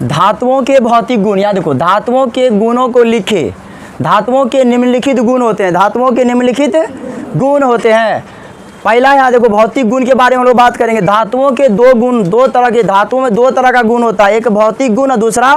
धातुओं के भौतिक गुण, या देखो धातुओं के गुणों को लिखे। धातुओं के निम्नलिखित गुण होते हैं, धातुओं के निम्नलिखित गुण होते हैं। पहला यहाँ देखो भौतिक गुण के बारे में हम लोग बात करेंगे। धातुओं के दो गुण, दो तरह के धातुओं में दो तरह का गुण होता है, एक भौतिक गुण और दूसरा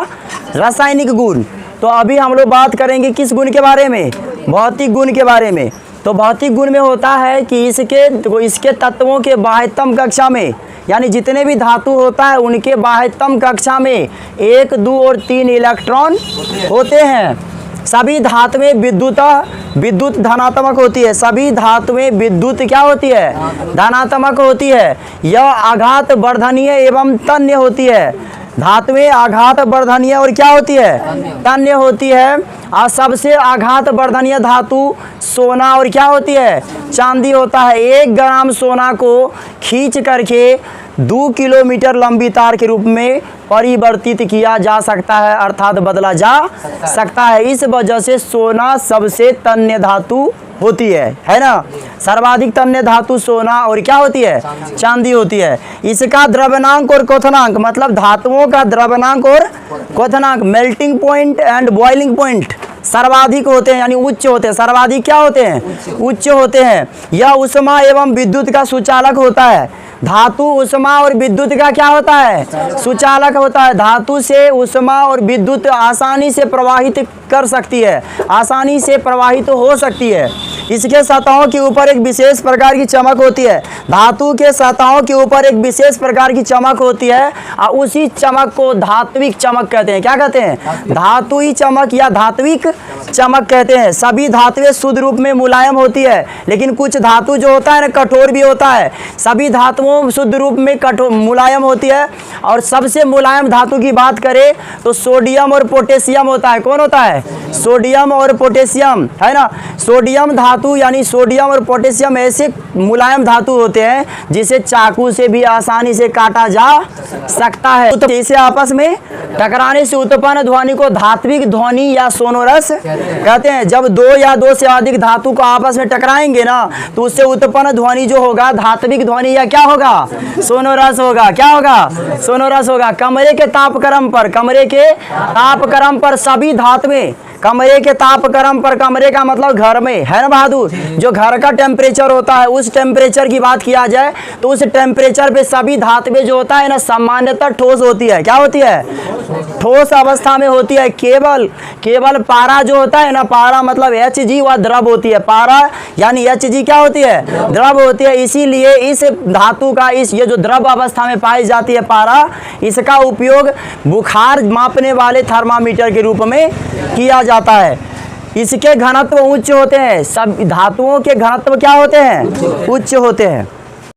रासायनिक गुण। तो अभी हम लोग बात करेंगे किस गुण के बारे में? भौतिक गुण के बारे में। तो भौतिक गुण में होता है कि इसके तत्वों के बाह्यतम कक्षा में, यानी जितने भी धातु होता है उनके बाह्यतम कक्षा में 1, 2 और 3 इलेक्ट्रॉन होते हैं। सभी धातुएं विद्युत धनात्मक होती है। सभी धातुएं विद्युत क्या होती है? धनात्मक होती है। यह आघात वर्धनीय एवं तन्य होती है। धातुएं आघात वर्धनीय और क्या होती है? तन्य होती है। और सबसे आघात वर्धनीय धातु सोना और क्या होती है? चांदी होता है। 1 ग्राम सोना को खींच करके 2 किलोमीटर लंबी तार के रूप में परिवर्तित किया जा सकता है, अर्थात बदला जा सकता है। इस वजह से सोना सबसे तन्य धातु होती है ना। सर्वाधिक तन्य धातु सोना और क्या होती है? चांदी होती है। इसका द्रव्यनांक और क्वथनांक, मतलब धातुओं का द्रव्यनांक और क्वथनांक, melting point and boiling point सर्वाधिक होते हैं, यानी उच्च होते हैं। सर्वाधिक क्या होते हैं? उच्च होते हैं। यह ऊष्मा एवं विद्युत का सुचालक होता है। धातु ऊष्मा और विद्युत का क्या होता है? सुचालक होता है। धातु से ऊष्मा और विद्युत आसानी से प्रवाहित कर सकती है, आसानी से प्रवाहित हो सकती है। इसके सतहों के ऊपर एक विशेष प्रकार की चमक होती है। धातु के सतहों के ऊपर एक विशेष प्रकार की चमक होती है और उसी चमक को धात्विक चमक कहते हैं। क्या कहते हैं? धातुई चमक या धात्विक चमक कहते हैं। सभी धातुएं शुद्ध रूप में मुलायम होती है, लेकिन कुछ धातु जो होता है ना कठोर भी होता है। सभी धातुओं शुद्ध रूप में मुलायम होती है। और सबसे मुलायम धातु की बात करें तो सोडियम और पोटेशियम होता है। कौन होता है? सोडियम और पोटेशियम, है ना। सोडियम धातु यानी सोडियम और पोटेशियम ऐसे मुलायम धातु होते हैं जिसे चाकू से भी आसानी से काटा जा सकता है। तो इसे आपस में टकराने से उत्पन्न ध्वनि को धात्विक ध्वनि या सोनोरस कहते हैं। जब 2 या 2 से अधिक धातु को आपस में टकराएंगे ना तो उससे उत्पन्न ध्वनि जो होगा धात्विक ध्वनि या क्या होगा? सोनोरस होगा। क्या होगा? सोनोरस होगा। कमरे के तापक्रम पर सभी धातुएं, कमरे के तापक्रम पर, कमरे का मतलब घर में, है ना बहादुर। जो घर का टेम्परेचर होता है उस टेम्परेचर की बात किया जाए तो उस टेम्परेचर पे सभी धातुएं जो होता है ना सामान्यतः ठोस होती है। क्या होती है? ठोस अवस्था में होती है। केवल पारा जो होता है ना, पारा मतलब Hg, वह द्रव होती है। पारा यानी Hg क्या होती है? द्रव होती है। इसीलिए इस धातु का ये जो द्रव अवस्था में पाई जाती है पारा, इसका उपयोग बुखार मापने वाले थर्मामीटर के रूप में किया जाता है। इसके घनत्व उच्च होते हैं। सब धातुओं के घनत्व क्या होते हैं? उच्च होते हैं।